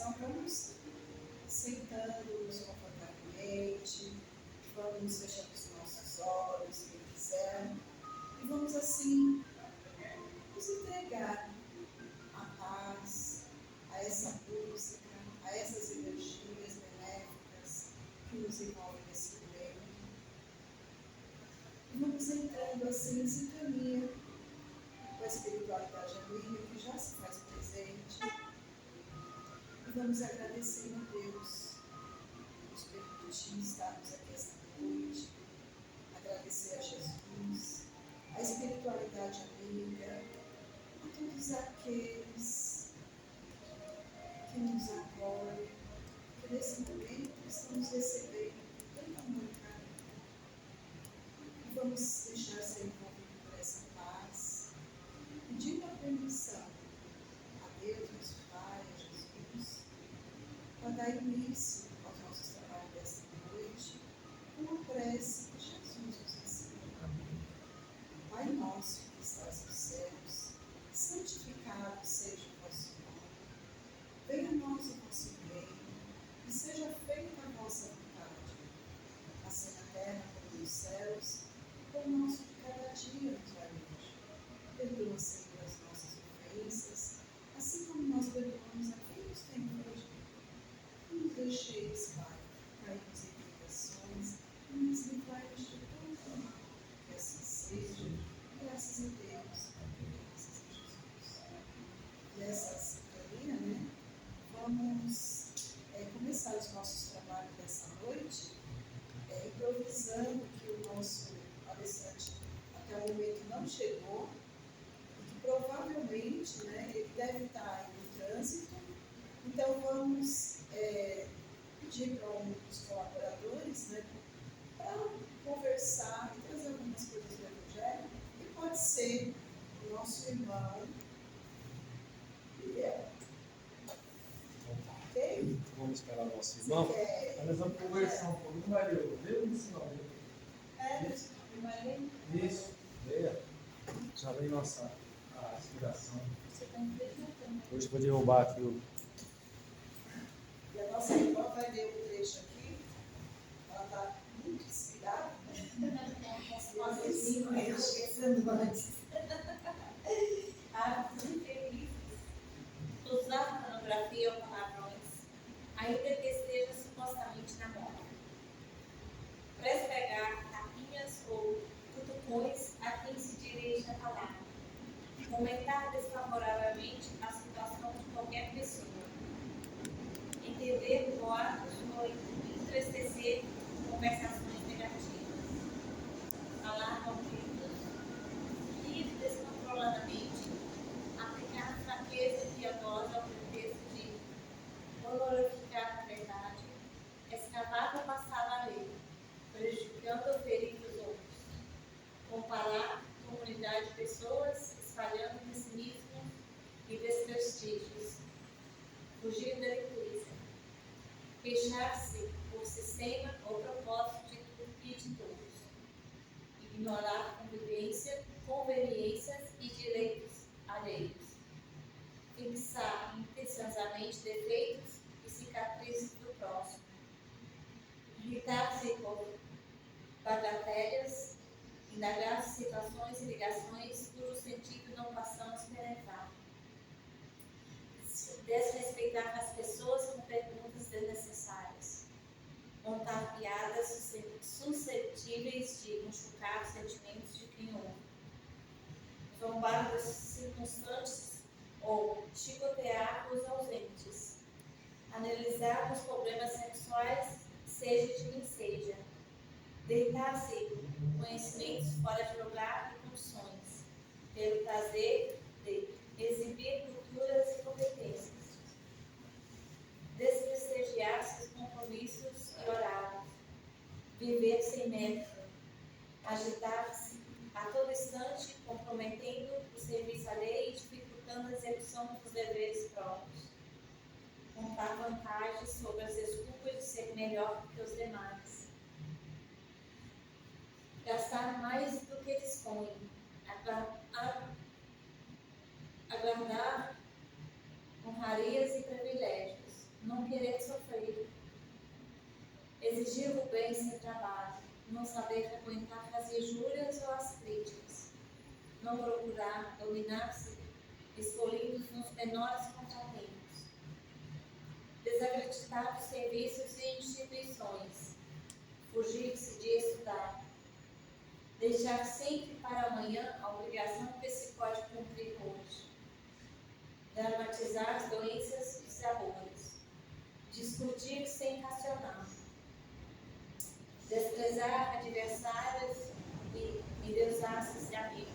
oração, vamos sentando-nos confortavelmente, vamos fechando os nossos olhos, quem quiser, e vamos assim nos entregar à paz, a essa música, a essas energias benéficas que nos envolvem nesse momento. E vamos entrando assim em sintonia com a espiritualidade amiga que já se faz presente. E vamos agradecendo a Deus nos permitir estarmos aqui esta noite, agradecer a Jesus, a espiritualidade amiga, a todos aqueles que nos acolhem, que nesse momento estamos recebendo tanto amor e carinho. E vamos deixar ser envolvido por essa paz, pedindo a permissão a Deus, nosso Pai, a Jesus, para dar início aos nossos trabalhos desta noite, com a prece que Jesus nos ensina. Pai nosso que estás nos céus, santificado seja o vosso nome. Venha a nós o vosso reino, e seja feita a vossa vontade, assim na terra como nos céus. O pão nosso de cada dia nos dai hoje. Perdoa, Senhor, as nossas ofensas, assim como nós perdoamos a quem nos tem ofendido. Não nos deixeis, Pai, cairmos em tentações, e nos livrai-nos de todo mal. Que assim seja, graças a Deus, graças a Jesus. Nessa sintonia, né, vamos começar os nossos trabalhos dessa noite, improvisando que o nosso palestrante até o momento não chegou, e que provavelmente, né, ele deve estar em trânsito. Então vamos pedir para um dos colaboradores, né, para conversar e trazer algumas coisas do Evangelho, e pode ser o nosso irmão Miguel. Ok? Vamos esperar o nosso irmão. Nós vamos conversar um pouco. Não vai ler o livro, senão. Isso. Leia. Já vem nossa inspiração. Hoje vou derrubar aqui o. E a nossa irmã vai ler o trecho aqui. Ela está muito inspirada, né? Uma vez pensando antes. Infelizes, usar pornografia ou palavrões, ainda que esteja supostamente na moda. Prespegar tapinhas ou cutucões a quem se dirige a palavra. Comentar desfavoravelmente a situação de qualquer pessoa. Entender boatos ou entristecer conversações negativas. Falar com gritos, rir descontroladamente, aplicar fraqueza piedosa ao pretexto de glorificar a verdade, escapar do passado alheio, prejudicando ou ferindo os outros, comparar comunidade de pessoas, espalhando pessimismo e desprestígios, fugir da intuição, queixar-se por sistema ou propósito de tudo e de todos, ignorar conveniências e direitos alheios, fixar intencionalmente defeitos e cicatrizes do próximo, irritar-se por bagatelhas, indagar situações e ligações cujo sentido não passamos penetrar, desrespeitar as pessoas com perguntas desnecessárias, contar piadas suscetíveis de machucar os sentimentos de quem ouve, zombar dos circunstantes ou chicotear os ausentes, analisar os problemas sexuais, seja de quem seja, deitar-se conhecimentos fora de lugar e condições, pelo prazer de exibir culturas e competências, desprestigiar seus compromissos e horários, viver sem método, agitar-se a todo instante, comprometendo o serviço alheio e dificultando a execução dos deveres próprios, contar vantagens sobre as desculpas de ser melhor que os demais, gastar mais do que dispõe, aguardar honrarias e privilégios, Pedir o bem sem trabalho, não saber frequentar as injúrias ou as críticas, não procurar dominar-se escolhidos nos menores contratempos, desacreditar dos serviços e instituições, fugir-se de estudar, deixar sempre para amanhã a obrigação que se pode cumprir hoje, dramatizar as doenças e sabores, discutir sem racionar, desprezar adversários e endeusar-se de amigos,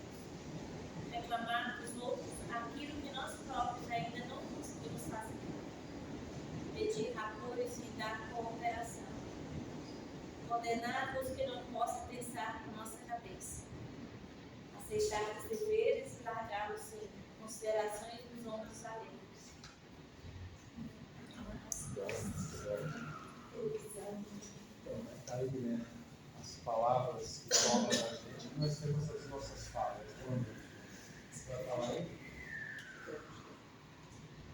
reclamar dos outros aquilo que nós próprios ainda não conseguimos fazer, pedir apoio sem dar cooperação, condenar os que não possam pensar com nossa cabeça, aceitar os deveres e largá-los sem considerações dos ombros alheios. Está aí, né? As palavras que tocam a gente, nós temos as nossas falhas. Você vai falar aí?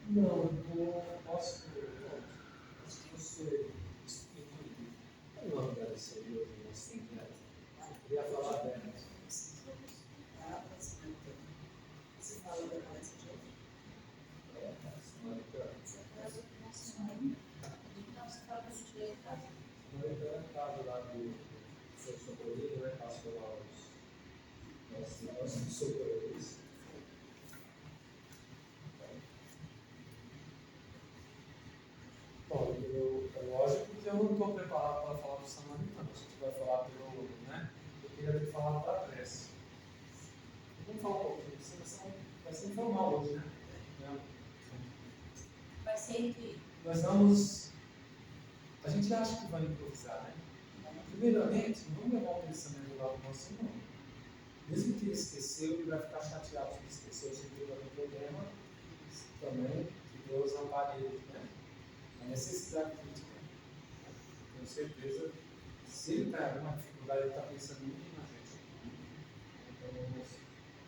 Não, eu posso. Acho que você explica. Eu não agradeceria o nosso tempo. Eu queria falar dela. Você fala da casa de hoje? Estava lá do seu socorrido, né? Passou lá os nossos socorridos. Bom, é lógico que eu não estou preparado para falar do samaritano. A gente vai falar pelo, né? Eu queria ter falado para a prece. Vamos falar um pouquinho. Vai ser informal hoje, né? Vai ser Nós vamos. A gente acha que vai improvisar, né? Primeiramente, vamos levar o pensamento lá do nosso irmão. Mesmo que ele esqueceu, ele vai ficar chateado se ele esqueceu, se ele teve algum problema, também, que Deus ampare ele, né? A necessidade crítica. Tenho certeza, se ele está em alguma dificuldade, ele está pensando muito na gente. Então, vamos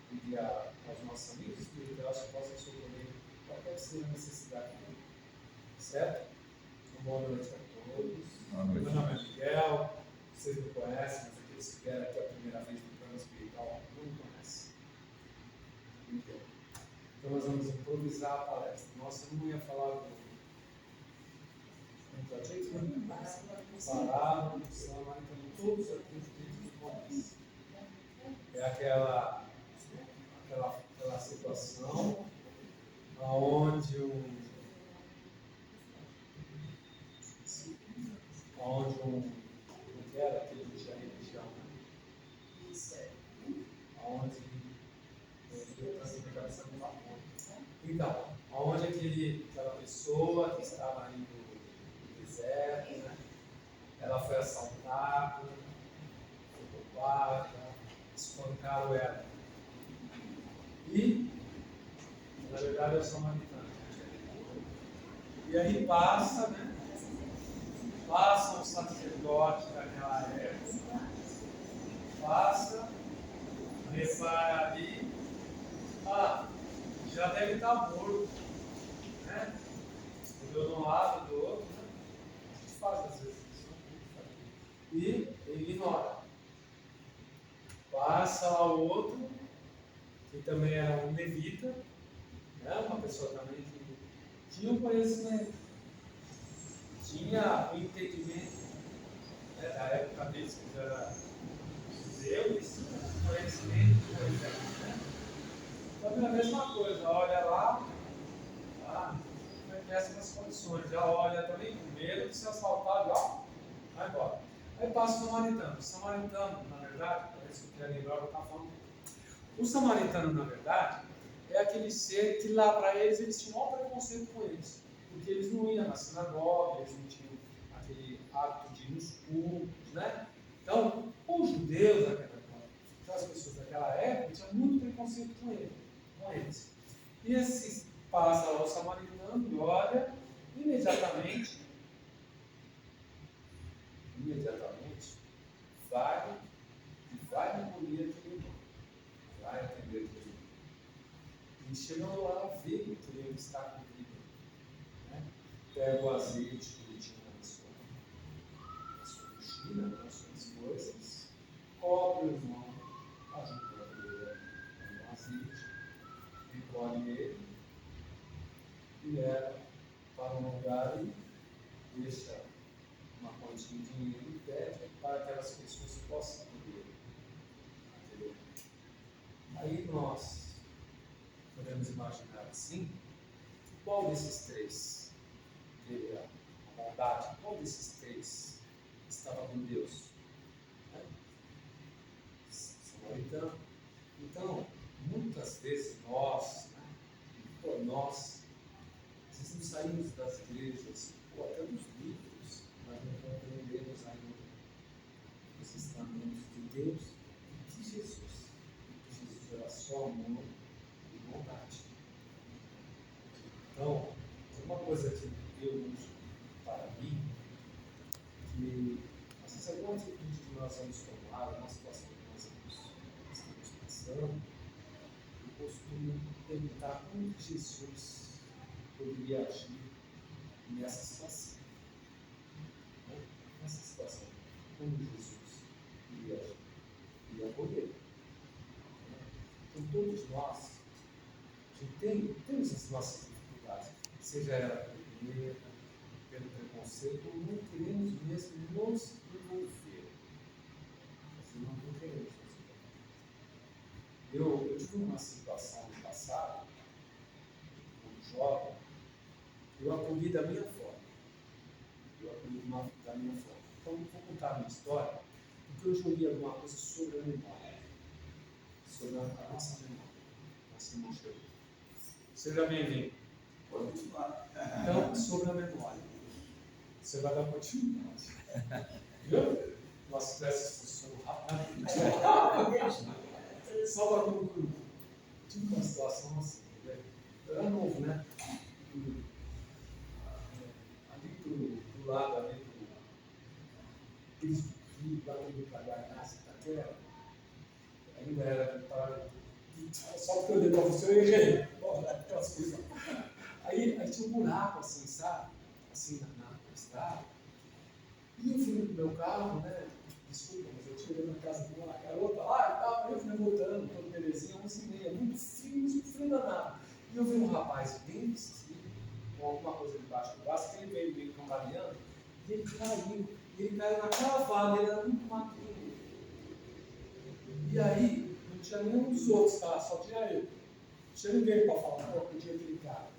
pedir aos nossos amigos espirituais que possam socorrer qualquer que seja a necessidade dele. Certo? Uma boa noite a todos. Meu nome é Miguel. Vocês me conhecem, mas aqueles que vieram aqui a primeira vez no plano espiritual não me conhecem. Então nós vamos improvisar a palestra. Nossa, eu não ia falar do parábola, samaritano, todos aqui dentro do começo. É aquela situação onde que era aquele que tinha religião, né? Onde então, onde aquela pessoa que estava ali no deserto, né? Ela foi assaltada, foi roubada, espancaram ela. E, na verdade, é o samaritano. E aí passa, né? Passa um sacerdote daquela época, passa, repara ali, já deve estar morto, né? Olhou de um lado, do outro, né? A gente faz às vezes isso, e ignora. Passa lá o outro, que também era um levita, né? Uma pessoa também que tinha um conhecimento, tinha o entendimento, né, da época deles, que era judeus, conhecimento, né? Então é a mesma coisa, olha lá, péssimas condições, já olha também com medo de ser assaltado, vai embora. Aí passa o samaritano. O samaritano, na verdade, parece que eu quero lembrar o que eu estava falando. O samaritano, na verdade, é aquele ser que lá para eles tinham um maior preconceito com eles. Porque eles não iam na sinagoga, eles não tinham aquele hábito de ir nos cultos, né? Então, os judeus, as pessoas daquela época, tinham muito preconceito com eles. E esse passa lá o samaritano e olha, imediatamente, vai engolir aquele irmão, vai atender aquele irmão. E chegando lá, vê que ele está com vida, né? Pega o azeite que ele tinha na sua imagina, né, as suas coisas, cobre o irmão, ajuda ele com azeite, recolhe ele e leva para um lugar e deixa uma quantia de dinheiro e pede para que aquelas pessoas possam comer. Entendeu? Aí nós podemos imaginar assim, qual desses três teve a bondade, qual desses três estava com Deus? Né? Samaritano. Então, muitas vezes nós, nós, às vezes não saímos das igrejas, ou até dos livros, mas não compreendemos ainda os ensinamentos de Deus e de Jesus. Que Jesus era só amor e bondade. Então, uma coisa que Deus para mim, que às vezes alguma atitude que nós vamos tomar, alguma situação que nós estamos passando, eu costumo perguntar como Jesus poderia agir nessa situação. Né? Nessa situação, como Jesus iria agir? Iria acolher. Então, todos nós temos as nossas dificuldades, seja ela pelo medo, pelo preconceito, ou não queremos mesmo nos envolver. Assim, não queremos nos envolver. Eu tive uma situação no passado, como jovem, eu acolhi da minha forma. Então, vou contar a minha história, porque eu joguei alguma coisa sobre a memória, sobre a nossa memória, nossa emoção. Seja bem-vindo. Pode continuar. Então, sobre a memória. Você vai dar continuidade. Viu? Nossa, essa função rápida. Só para concluir. Tive uma situação assim. Eu era novo, né? Ali do lado, ali do lado do Guaranaça, Itaquera, ainda era para. Só porque eu olhei para você, eu errei. Aquelas coisas. Aí tinha um buraco assim, sabe? Assim na estrada. E eu fui no meu carro, né? Desculpa, mas eu tinha ido na casa de uma garota lá e tal. Eu fui voltando, todo belezinha, 11h30, muito frio danado. E eu vi um rapaz bem vestido, com alguma coisa debaixo do braço, que ele veio meio cambaleando, e ele caiu. E ele caiu naquela vaga, ele era muito magrinho. E aí, não tinha nenhum dos outros, tá? Só tinha eu. Não tinha ninguém para falar, pô, podia aquele cara.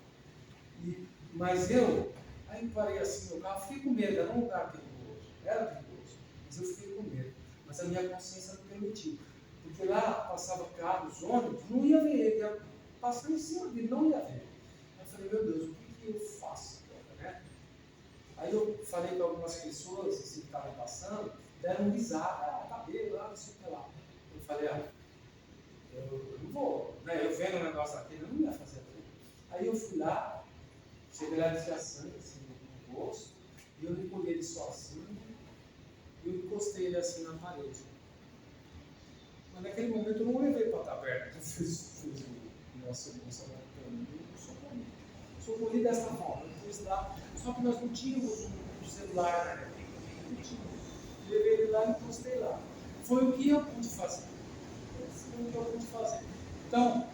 Mas eu, aí parei assim no carro, fiquei com medo, era um lugar perigoso, era perigoso, mas eu fiquei com medo. Mas a minha consciência não permitiu, porque lá passava carros, ônibus, não ia ver ele, ia passar em cima dele, não ia ver. Aí eu falei, meu Deus, o que eu faço agora, né? Aí eu falei para algumas pessoas assim, que estavam passando, deram risada, cabelo, não sei o que lá. Eu falei, eu não vou, né? Eu vendo o negócio aqui, eu não ia fazer aquilo. Aí eu fui lá, cheguei lá de sangue assim, no rosto, e eu recolhi ele sozinho, e eu encostei ele assim na parede. Mas naquele momento eu não levei para a taberna, eu fiz o nosso samaritano, eu socorri. Socorri dessa forma, eu fiz lá, só que nós não tínhamos um celular, né? Não tínhamos. Levei ele lá e encostei lá. Foi o que eu pude fazer. Foi o que eu pude fazer. Então,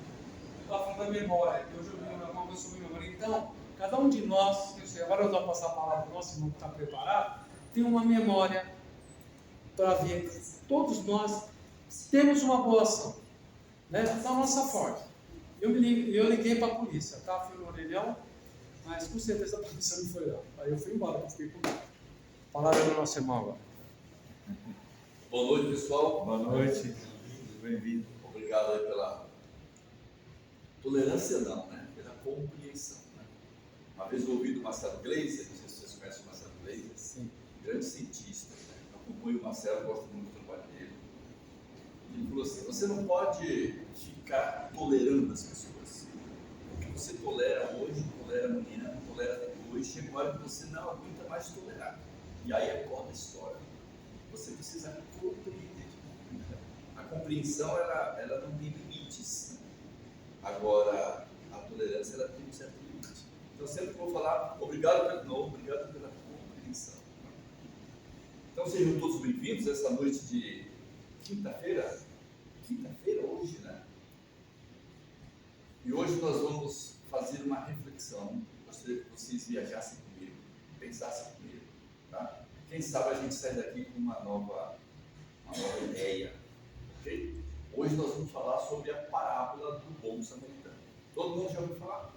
eu estava falando da memória, eu joguei uma coisa sobre memória. Então, cada um de nós, agora eu vou passar a palavra para o nosso irmão que está preparado, tem uma memória para ver. Todos nós temos uma boa ação, né? Da nossa forma. Eu liguei para a polícia, tá? Fui no orelhão, mas com certeza a polícia não foi lá. Aí eu fui embora, eu fiquei com medo. A palavra é do nosso irmão agora. Boa noite, pessoal. Boa noite. Bem-vindo. Obrigado aí pela tolerância, não, né? Pela compreensão. Né? Uma vez eu ouvi do Marcelo Gleiser, não sei se vocês conhecem o Marcelo Gleiser, Sim. grande cientista, né? Eu acompanho o Marcelo, gosto muito do trabalho dele. Ele falou assim, você não pode ficar tolerando as pessoas. O que você tolera hoje, tolera amanhã, tolera depois, chega uma hora que você não aguenta mais tolerar. E aí acorda a história. Você precisa compreender. A compreensão, ela não tem limites. Agora, a tolerância, ela tem um certo limite. Então, sempre que eu vou falar, obrigado pela compreensão. Então, Então sejam todos bem-vindos essa noite de quinta-feira. Quinta-feira hoje, né? E hoje nós vamos fazer uma reflexão. Gostaria que vocês viajassem comigo, pensassem comigo, tá? Quem sabe a gente sai daqui com uma nova ideia, ok? Hoje nós vamos falar sobre a parábola do bom samaritano. Todo mundo já ouviu falar?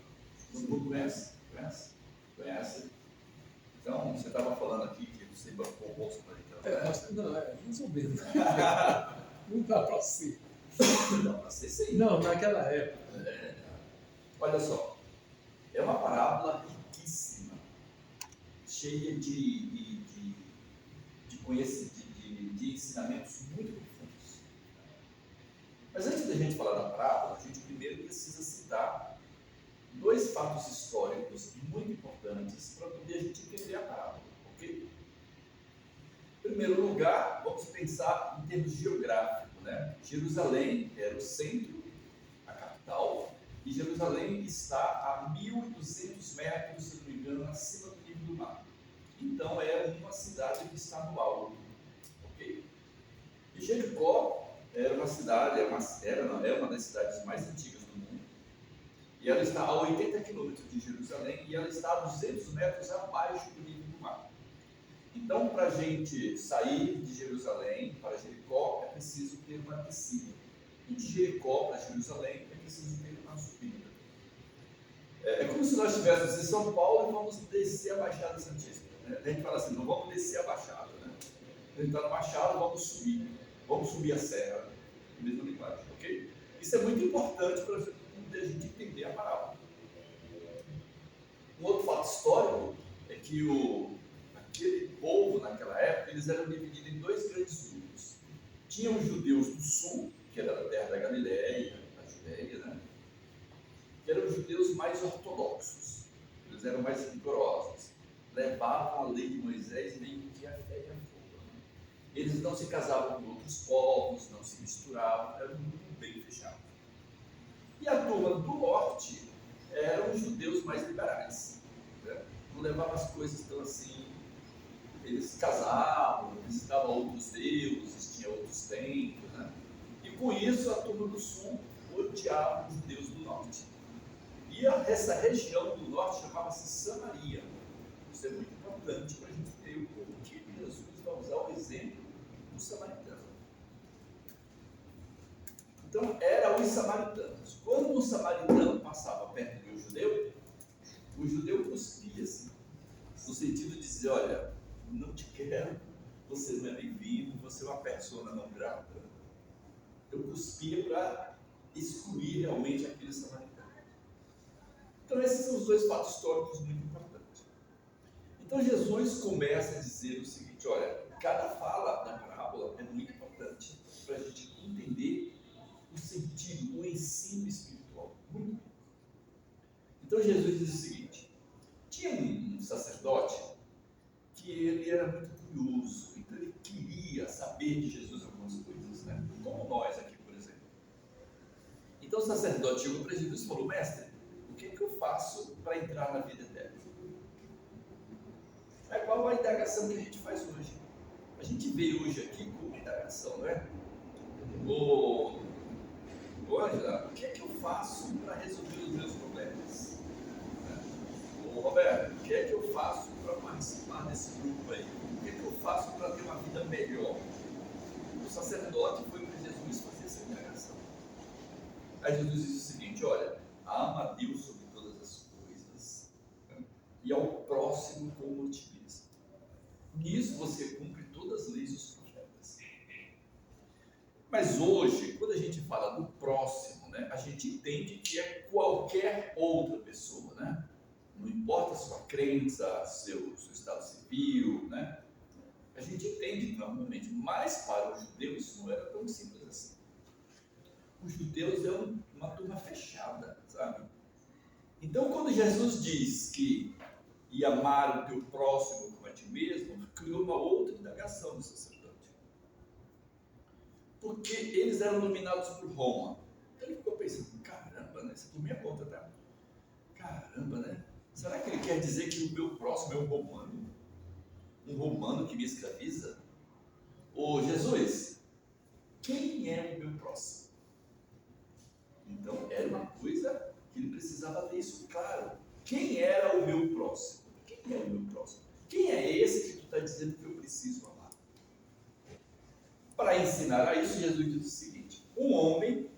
Todo mundo conhece? Conhece? Então, você estava falando aqui que você bancou o bom samaritano, né? Mais ou menos. Não dá para ser. Não, para ser sim. Não, naquela época. Olha só, é uma parábola riquíssima, cheia de ensinamentos muito profundos. Mas antes da gente falar da parábola, a gente primeiro precisa citar dois fatos históricos muito importantes para poder a gente entender a parábola, ok? Em primeiro lugar, vamos pensar em termos geográficos, né? Jerusalém era o centro, a capital, e Jerusalém está a 1.200 metros, se não me engano, acima do nível do mar. Então é uma cidade que está no alto, ok? E Jericó era uma cidade, é uma das cidades mais antigas do mundo, e ela está a 80 quilômetros de Jerusalém, e ela está a 200 metros abaixo do nível do mar. Então, para a gente sair de Jerusalém para Jericó, é preciso ter uma descida. E de Jericó para Jerusalém, é preciso ter uma subida. É como se nós estivéssemos em São Paulo e vamos descer a Baixada Santista. A gente fala assim, não vamos descer a Baixada, né? A gente está na Baixada, vamos subir a serra, na mesma linguagem, ok? Isso é muito importante para a gente entender a parábola. Um outro fato histórico é que aquele povo naquela época, eles eram divididos em dois grandes grupos. Tinham os judeus do sul, que era da terra da Galileia, da Judéia, né? Que eram os judeus mais ortodoxos, eles eram mais rigorosos, levavam a lei de Moisés meio que a fé e a fogo. Eles não se casavam com outros povos, não se misturavam, era um grupo bem fechado. E a turma do norte eram os judeus mais liberais, né? Não levavam as coisas tão assim. Eles casavam, visitavam outros deuses, tinham outros templos, né? E com isso a turma do sul odiava os judeus do norte. E essa região do norte chamava-se Samaria. Isso é muito importante para a gente ter o porquê que Jesus vai usar o exemplo do samaritano. Então, eram os samaritanos. Quando o samaritano passava perto do judeu, o judeu cuspia-se, no sentido de dizer, olha, não te quero, você não é bem-vindo, você é uma persona não grata. Eu cuspia para excluir realmente aquele samaritano. Então esses são os dois fatos históricos muito importantes. Então Jesus começa a dizer o seguinte, olha, cada fala da parábola é muito importante para a gente entender o sentido, o ensino espiritual. Muito bom. Então Jesus diz o seguinte, tinha um sacerdote que ele era muito curioso, então ele queria saber de Jesus algumas coisas, né? Como nós aqui, por exemplo. Então o sacerdote chegou para Jesus e falou, mestre, o que é que eu faço para entrar na vida eterna? É qual a indagação que a gente faz hoje. A gente veio hoje aqui com uma indagação, não é? Ô Ângela, o que é que eu faço para resolver os meus problemas? Ô Roberto, o que é que eu faço para participar desse grupo aí? O que é que eu faço para ter uma vida melhor? O sacerdote foi para Jesus fazer essa indagação. Aí Jesus disse o seguinte, olha, ama a Deus sobre todas as coisas, né? E ao próximo como ti mesmo. Nisso você cumpre todas as leis dos profetas. Mas hoje, quando a gente fala do próximo, né, a gente entende que é qualquer outra pessoa, né? Não importa a sua crença, seu estado civil, né? A gente entende normalmente, mas para os judeus isso não era tão simples assim. Os judeus eram uma turma fechada, sabe? Então, quando Jesus diz que ia amar o teu próximo como a ti mesmo, criou uma outra indagação do sacerdote. Porque eles eram dominados por Roma. Então ele ficou pensando, caramba, né? Isso é por minha conta, tá? Caramba, né? Será que ele quer dizer que o meu próximo é um romano? Um romano que me escraviza? ô Jesus, quem é o meu próximo? Então era uma coisa que ele precisava ter isso claro. Quem era o meu próximo? Quem é o meu próximo? Quem é esse que tu está dizendo que eu preciso amar? Para ensinar a isso, Jesus diz o seguinte: um homem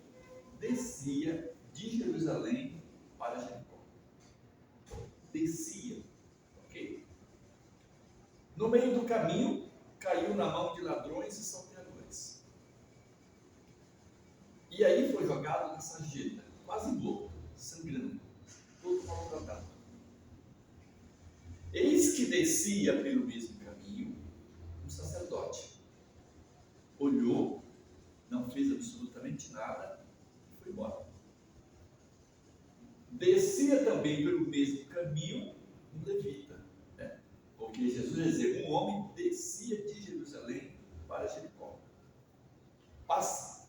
descia de Jerusalém para Jericó. Descia, ok? No meio do caminho, caiu na mão de ladrões e salteadores. E aí foi jogado na sarjeta, quase louco, sangrando, todo maltratado. Eis que descia pelo mesmo caminho um sacerdote. Olhou, não fez absolutamente nada e foi embora. Descia também pelo mesmo caminho um levita, né? Porque Jesus ia dizer, um homem descia de Jerusalém para Jericó.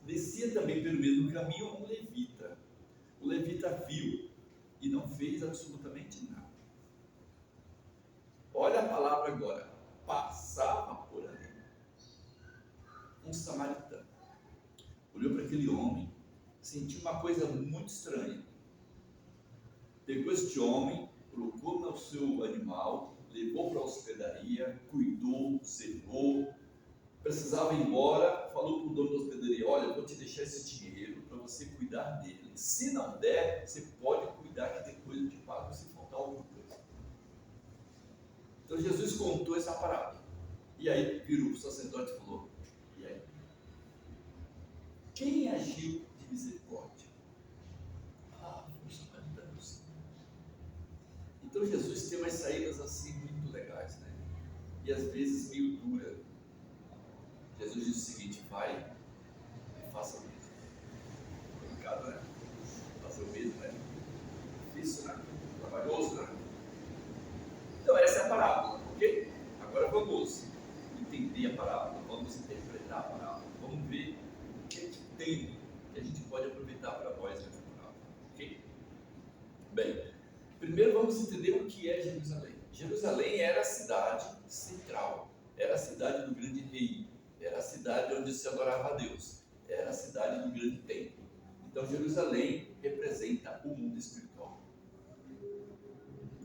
Descia também pelo mesmo caminho um levita. O levita viu e não fez absolutamente nada. Olha a palavra agora. Passava por ali um samaritano. Olhou para aquele homem, sentiu uma coisa muito estranha. Pegou este homem, colocou no seu animal, levou para a hospedaria, cuidou, servou. Precisava ir embora, falou para o dono da hospedaria: olha, eu vou te deixar esse dinheiro para você cuidar dele. Se não der, você pode cuidar que depois eu te pago se faltar alguma coisa. Então Jesus contou essa parábola. E aí virou o sacerdote e falou: e aí? Quem agiu de misericórdia? Os samaritanos. Então Jesus tem umas saídas assim muito legais, né? E às vezes meio dura. Jesus diz o seguinte: vai e faça o mesmo. Complicado, né? Fazer o mesmo, né? Difícil, né? Trabalhoso, né? Então essa é a parábola, ok? Agora vamos entender a parábola, vamos interpretar a parábola, vamos ver o que tem que a gente pode aproveitar para nós nessa parábola, ok? Bem, primeiro vamos entender o que é Jerusalém. Jerusalém era a cidade central, era a cidade do grande rei, era a cidade onde se adorava a Deus, era a cidade do grande templo. Então Jerusalém representa o mundo espiritual.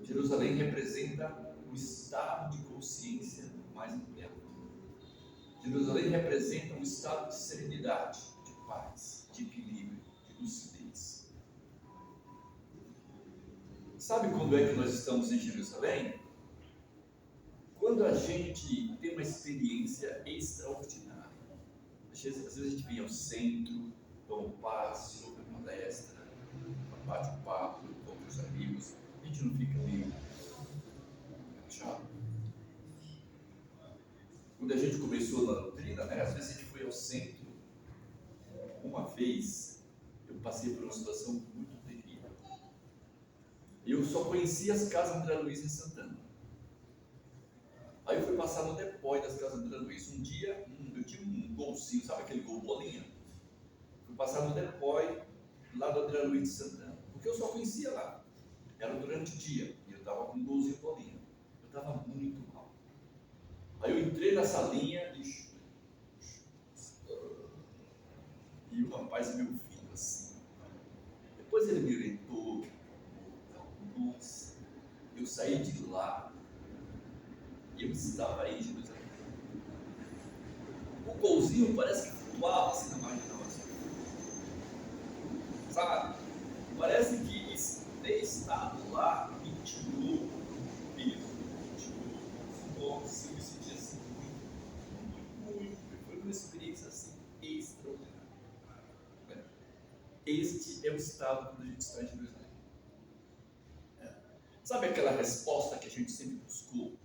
Jerusalém representa o estado de consciência mais ampliado. Jerusalém representa um estado de serenidade, de paz, de equilíbrio, de lucidez. Sabe quando é que nós estamos em Jerusalém? Quando a gente tem uma experiência extraordinária. Às vezes a gente vem ao centro, toma um passe, ouve uma palestra, bate um papo, encontra os amigos, a gente não fica meio chato. Quando a gente começou na doutrina, né, às vezes a gente foi ao centro. Uma vez eu passei por uma situação muito terrível. Eu só conhecia as casas André Luiz em Santana. Aí eu fui passar no depói das casas André Luiz. Um dia, eu tinha um golzinho, sabe aquele gol bolinha? Fui passar no depói lá do André Luiz de Santana, porque eu só conhecia lá. Era durante o dia e eu estava com um golzinho bolinha. Eu estava muito mal. Aí eu entrei na salinha e o rapaz, meu filho, assim. Depois ele me orientou. Nossa, eu saí de lá. Eu estava em Jerusalém. O golzinho parece que flutuava assim na marginal, assim. Sabe? Parece que ter estado lá me tirou o peso, me tirou. Nossa, eu me senti assim muito. Foi uma experiência assim extraordinária. Este é o estado quando a gente está em Jerusalém. Sabe aquela resposta que a gente sempre buscou?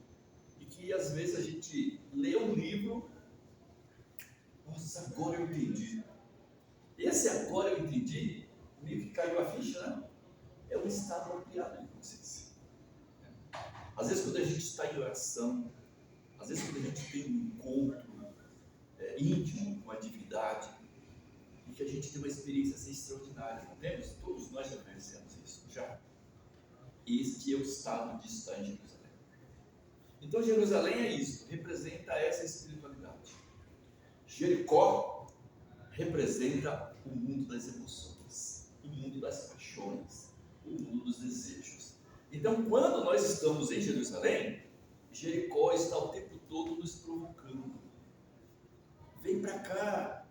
E que às vezes a gente lê um livro, nossa, agora eu entendi. Esse agora eu entendi, meio que caiu a ficha, né? É um estado ampliado de consciência. Às vezes quando a gente está em oração, às vezes quando a gente tem um encontro íntimo com a divindade, e que a gente tem uma experiência assim, extraordinária, não temos? Todos nós já conhecemos isso, já. Este é o estado de estar em Jerusalém. Então Jerusalém é isso, representa essa espiritualidade. Jericó representa o mundo das emoções, o mundo das paixões, o mundo dos desejos. Então, quando nós estamos em Jerusalém, Jericó está o tempo todo nos provocando. Vem para cá,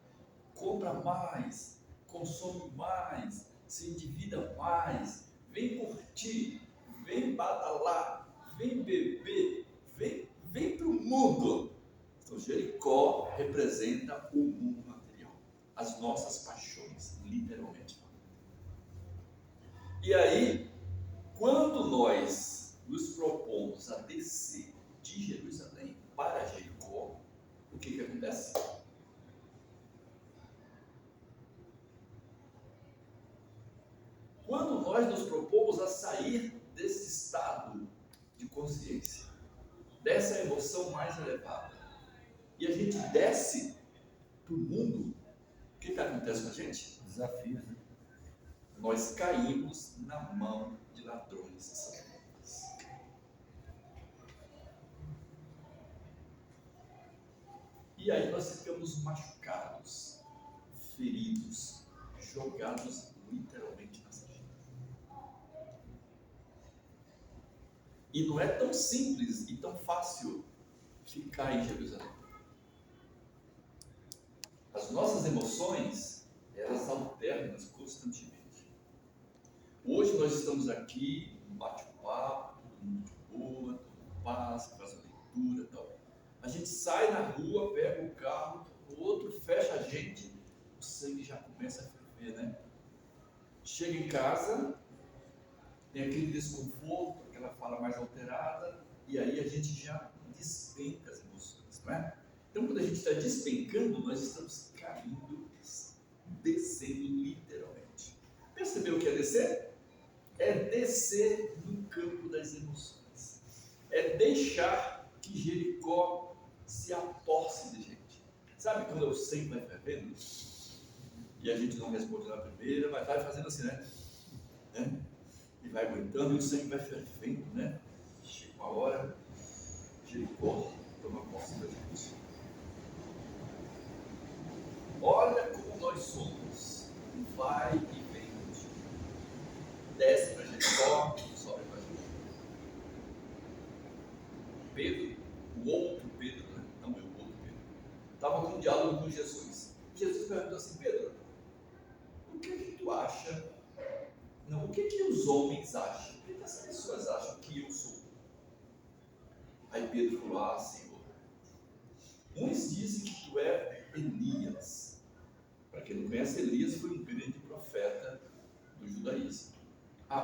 compra mais, consome mais, se endivida mais, vem curtir, vem badalar, vem beber, vem para o mundo. Então, Jericó representa o mundo material, as nossas paixões, literalmente. E aí, quando nós nos propomos a descer de Jerusalém para Jericó, o que acontece? Quando nós nos propomos a sair desse estado de consciência, dessa emoção mais elevada, e a gente desce para o mundo, o que acontece com a gente? Desafios, né? Nós caímos na mão de ladrões e salteadores. E aí nós ficamos machucados, feridos, jogados literalmente na sarjeta. E não é tão simples e tão fácil ficar em Jerusalém. As nossas emoções, elas alternam constantemente. Hoje nós estamos aqui, um bate-papo, tudo muito boa, tudo paz, faz a leitura e tal. A gente sai na rua, pega o carro, o outro fecha a gente, o sangue já começa a ferver, né? Chega em casa, tem aquele desconforto, aquela fala mais alterada, e aí a gente já despenca as emoções, não é? Então, quando a gente está despencando, nós estamos caindo, descendo literalmente. Percebeu o que é descer? É descer no campo das emoções. É deixar que Jericó se aposse de gente. Sabe quando o sangue vai fervendo? E a gente não responde na primeira, mas vai fazendo assim, né? E vai aguentando e o sangue vai fervendo, né? Chega uma hora, Jericó toma posse da gente. Olha como nós somos. Vai e vem. Desce para Jericó, sobe para Jericó. Pedro, o outro Pedro, né? Não é o outro Pedro, estava com um diálogo com Jesus. Jesus perguntou assim: Pedro, o que tu acha? Não, o que os homens acham? O que as pessoas acham que eu sou? Aí Pedro falou: ah, Senhor, uns dizem que tu é Elias. Para quem não conhece, Elias foi um grande profeta do judaísmo.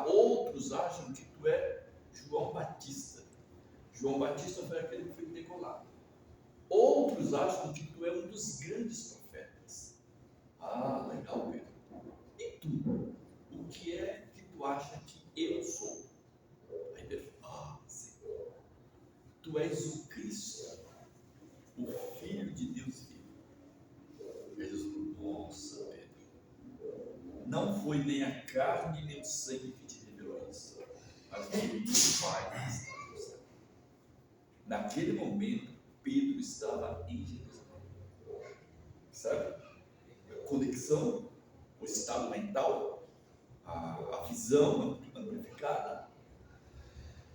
Outros acham que tu é João Batista. João Batista foi aquele que foi decolado. Outros acham que tu é um dos grandes profetas. Ah, legal, Pedro. E tu? O que é que tu acha que eu sou? Aí Pedro falou: Senhor, tu és o Cristo, o Filho de Deus vivo. Jesus falou: nossa, Pedro, não foi nem a carne nem o sangue que te revelou isso, mas foi o Pai que está no céu. Naquele momento, Pedro estava em Jerusalém. Sabe? A conexão, o estado mental, a visão amplificada.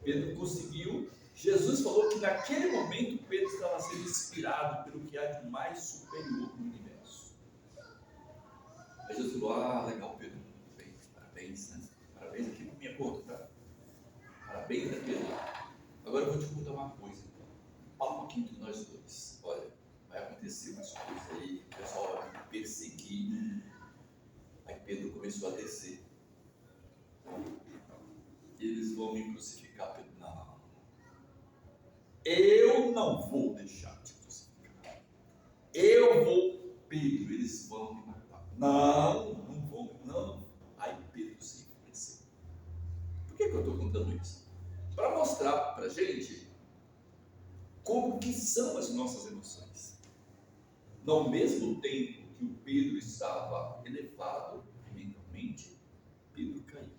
Pedro conseguiu. Jesus falou que naquele momento Pedro estava sendo inspirado pelo que há de mais superior no universo. Aí Jesus falou: ah, legal, Pedro, bem, parabéns, né? Parabéns aqui por minha conta, tá? Parabéns, né, Pedro? Agora eu vou te contar uma coisa, então. Papo aqui entre nós dois. Olha, vai acontecer umas coisas aí, o pessoal vai me perseguir. Aí Pedro começou a descer. Eles vão me crucificar, Pedro. Não. Eu não vou deixar de crucificar. Eu vou, Pedro, eles vão me matar. Não vão, não. Aí Pedro se enfureceu. Por que eu estou contando isso? Para mostrar para a gente como que são as nossas emoções. No mesmo tempo que o Pedro estava elevado mentalmente, Pedro caiu.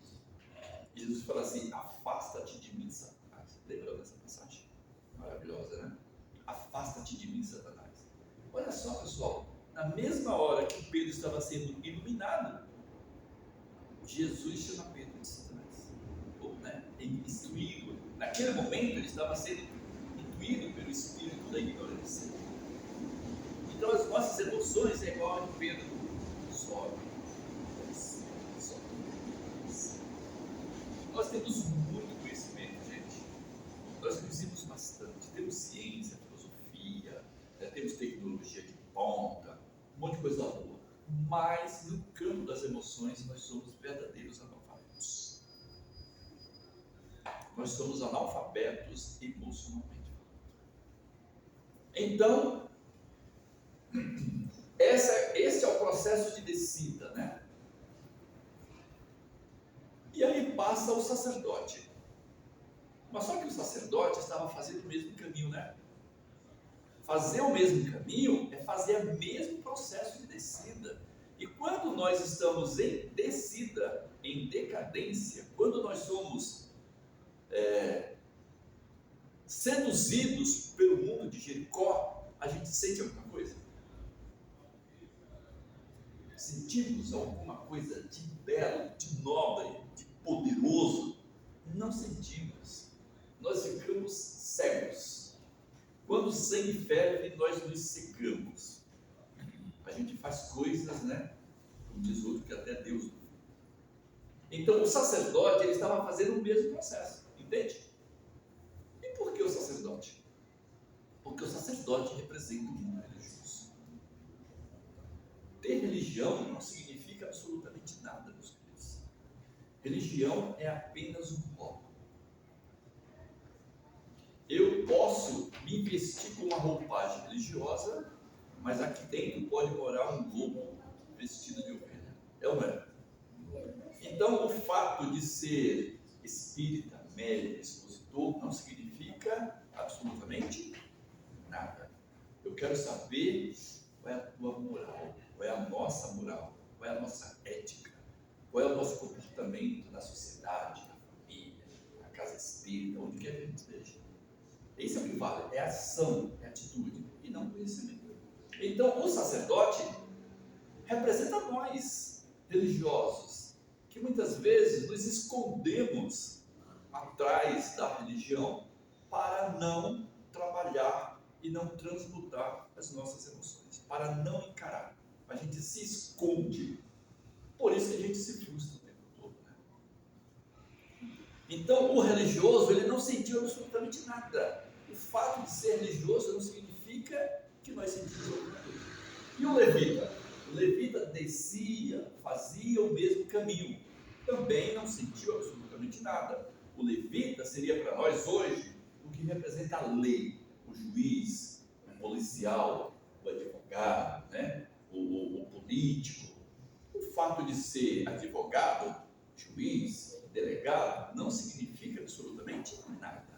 E Jesus fala assim: afasta-te de mim, Satanás. Lembra dessa passagem? Maravilhosa, né? Afasta-te de mim, Satanás. Olha só, pessoal, na mesma hora que Pedro estava sendo iluminado, Jesus chama Pedro de Satanás. Ou, né, instruído. Naquele momento ele estava sendo intuído pelo espírito da ignorância. Então as nossas emoções é igual a de Pedro. Sobe, desce, sobe, desce. Nós temos muito conhecimento, gente. Nós conhecemos bastante. Temos ciência, filosofia, temos tecnologia de ponta, um monte de coisa boa. Mas no campo das emoções nós somos verdadeiros analfabetos. Nós somos analfabetos emocionalmente. Então, esse é o processo de descida, né? E aí passa o sacerdote. Mas só que o sacerdote estava fazendo o mesmo caminho, né? Fazer o mesmo caminho é fazer o mesmo processo de descida. E quando nós estamos em descida, em decadência, quando nós somos seduzidos pelo mundo de Jericó, a gente sente alguma coisa? Sentimos alguma coisa de belo, de nobre, de poderoso? Não sentimos. Nós ficamos cegos. Quando o sangue ferve, nós nos secamos. A gente faz coisas, né? Como diz outro, que até Deus. Então o sacerdote, ele estava fazendo o mesmo processo, entende? E por que o sacerdote? Porque o sacerdote representa o mundo religioso. Ter religião não significa absolutamente nada, meus queridos. Religião é apenas um rótulo. Eu posso me vestir com uma roupagem religiosa, mas aqui dentro pode morar um lobo vestido de ovelha. É ou não é? Então, o fato de ser espírita, médium, expositor, não significa absolutamente nada. Eu quero saber qual é a tua moral, qual é a nossa moral, qual é a nossa ética, qual é o nosso comportamento na sociedade, na família, na casa espírita, onde quer que a gente esteja. Isso é o que vale, é ação, é atitude e não conhecimento. Então, o sacerdote representa nós, religiosos, que muitas vezes nos escondemos atrás da religião para não trabalhar e não transmutar as nossas emoções, para não encarar. A gente se esconde, por isso que a gente se frustra o tempo todo, né? Então, o religioso, ele não sentiu absolutamente nada. O fato de ser religioso não significa que nós sentimos alguma coisa. E o levita? O levita descia, fazia o mesmo caminho. Também não sentiu absolutamente nada. O levita seria para nós hoje o que representa a lei, o juiz, o policial, o advogado, né? o político. O fato de ser advogado, juiz, delegado, não significa absolutamente nada.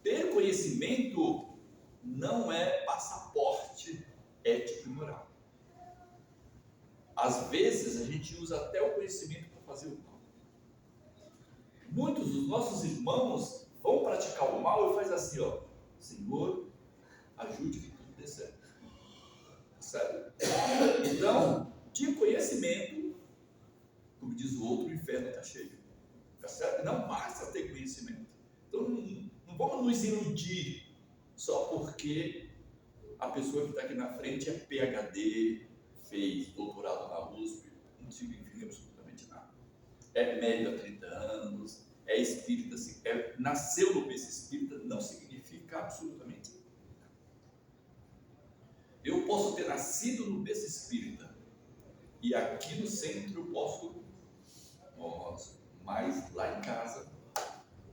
Ter conhecimento não é passaporte ético e moral. Às vezes a gente usa até o conhecimento para fazer o mal. Muitos dos nossos irmãos vão praticar o mal e faz assim, ó: Senhor, ajude que tudo dê certo. Sabe? Então, de conhecimento, como diz o outro, o inferno está cheio. Tá certo? Não basta ter conhecimento. Então, não vamos nos iludir só porque a pessoa que está aqui na frente é PhD, fez doutorado na USP, não significa absolutamente nada. É médio há 30 anos, é espírita, nasceu no berço espírita, não significa absolutamente nada. Eu posso ter nascido no berço espírita e aqui no centro eu posso, mas lá em casa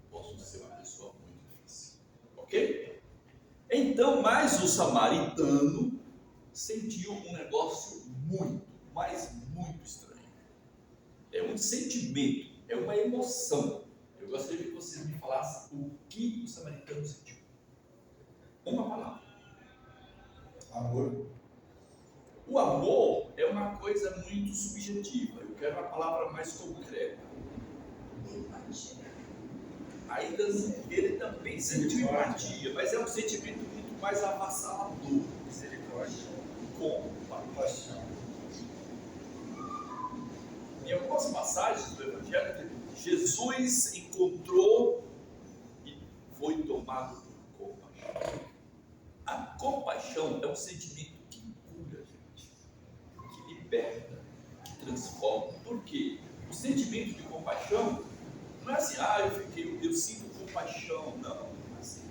posso ser uma pessoa muito difícil. Ok? Então, mas o samaritano sentiu um negócio muito, mas muito estranho. É um sentimento, é uma emoção. Eu gostaria que vocês me falassem o que o samaritano sentiu. Uma palavra. Amor. O amor é uma coisa muito subjetiva. Eu quero uma palavra mais concreta. Empatia. Ainda ele também sentiu empatia, mas é um sentimento muito mais avassalador. Misericórdia. compaixão. Em algumas passagens do Evangelho, Jesus encontrou e foi tomado por compaixão. A compaixão é um sentimento que cura, gente, que liberta, que transforma. Por quê? O sentimento de compaixão não é assim, eu sinto compaixão. Não, não é assim.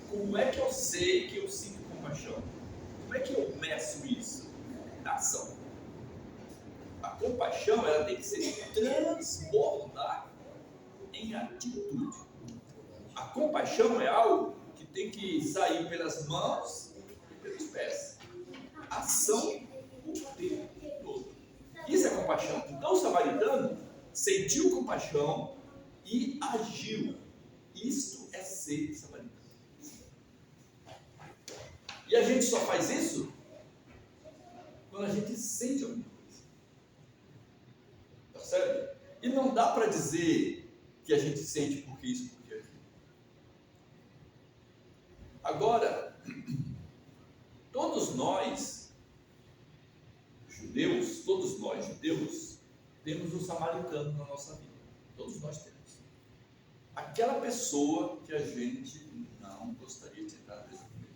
Como é que eu sei que eu sinto compaixão? Como é que eu meço isso? Na ação. A compaixão, ela tem que ser transbordada em atitude. A compaixão é algo que tem que sair pelas mãos e pelos pés. Ação o tempo todo. Isso é compaixão. Então o samaritano sentiu compaixão e agiu. Isto é ser samaritano. E a gente só faz isso quando a gente sente alguma coisa. Percebe? E não dá para dizer que a gente sente porque isso, porque aquilo. Agora, todos nós judeus, temos um samaritano na nossa vida. Todos nós temos. Aquela pessoa que a gente não gostaria de entrar na mesa com ele.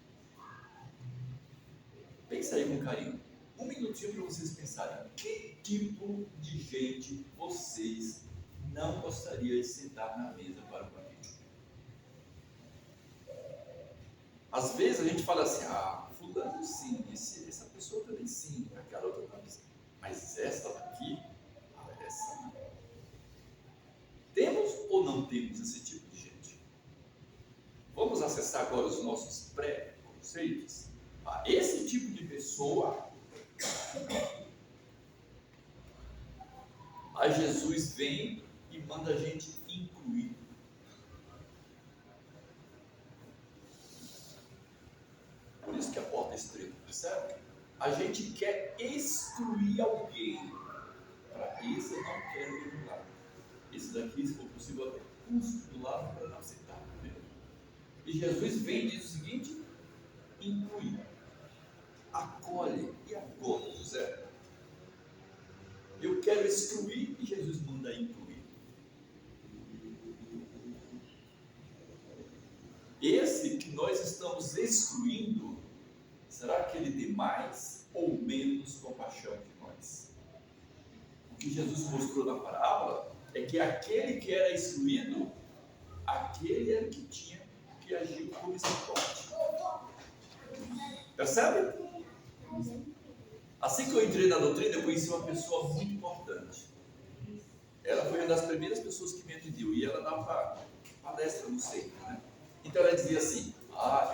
Pensa aí com carinho. Um minutinho para vocês pensarem. Que tipo de gente vocês não gostariam de sentar na mesa para o banquete? Às vezes a gente fala assim, fulano sim, essa pessoa também sim, aquela outra também sim. Mas essa daqui, essa não. Temos ou não temos esse tipo de gente? Vamos acessar agora os nossos pré-conceitos. Esse tipo de pessoa, a Jesus vem e manda a gente incluir. Por isso que a porta é estreita, percebe? A gente quer excluir alguém. Para esse eu não quero ir do lado. Esse daqui, se for possível, até custo do lado para não aceitar. E Jesus vem e diz o seguinte: inclui, acolhe. E agora, José? Eu quero excluir e Jesus manda incluir. Esse que nós estamos excluindo, será que ele tem mais ou menos compaixão que nós? O que Jesus mostrou na parábola é que aquele que era excluído, aquele era que tinha que agir como misericórdia. Percebe? Assim que eu entrei na doutrina, eu conheci uma pessoa muito importante. Ela foi uma das primeiras pessoas que me atendeu e ela dava palestra no centro, né? Então ela dizia assim: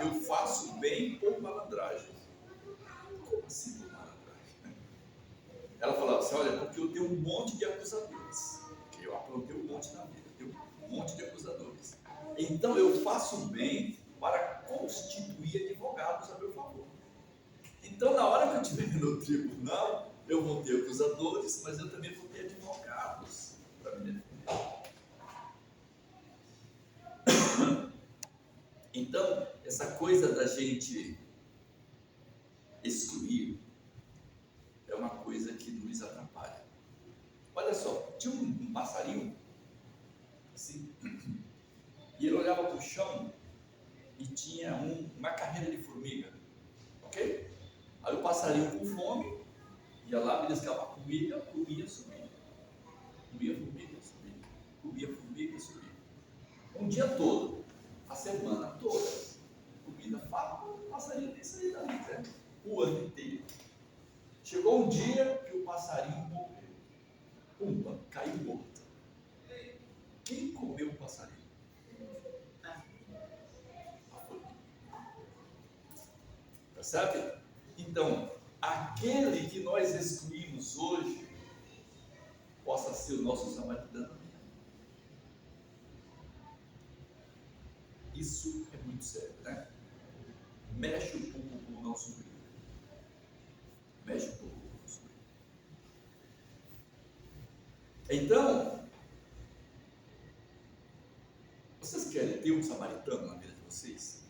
eu faço bem por malandragem. Como assim por malandragem? Ela falava assim: olha, porque eu tenho um monte de acusadores. Eu aprontei um monte na vida, eu tenho um monte de acusadores. Então eu faço bem para constituir advogados a meu favor. Então, na hora que eu estiver no tribunal, eu vou ter acusadores, mas eu também vou ter advogados para me defender. Então, essa coisa da gente excluir é uma coisa que nos atrapalha. Olha só, tinha um passarinho, assim, e ele olhava para o chão e tinha uma carreira de formiga, ok? Aí o passarinho com fome ia lá, beliscava comida, comia, subia. Comia formiga, subia. Comia formiga, subia. Um dia todo, a semana toda, comida farta, o passarinho tem saído dali, né? O ano inteiro. Chegou um dia que o passarinho morreu. Pumba, caiu morto. Quem comeu o passarinho? A formiga. Percebe? Então, aquele que nós excluímos hoje, possa ser o nosso samaritano. Isso é muito sério, né? Mexe um pouco com o nosso brilho. Mexe um pouco com o nosso brilho. Então, vocês querem ter um samaritano na vida de vocês?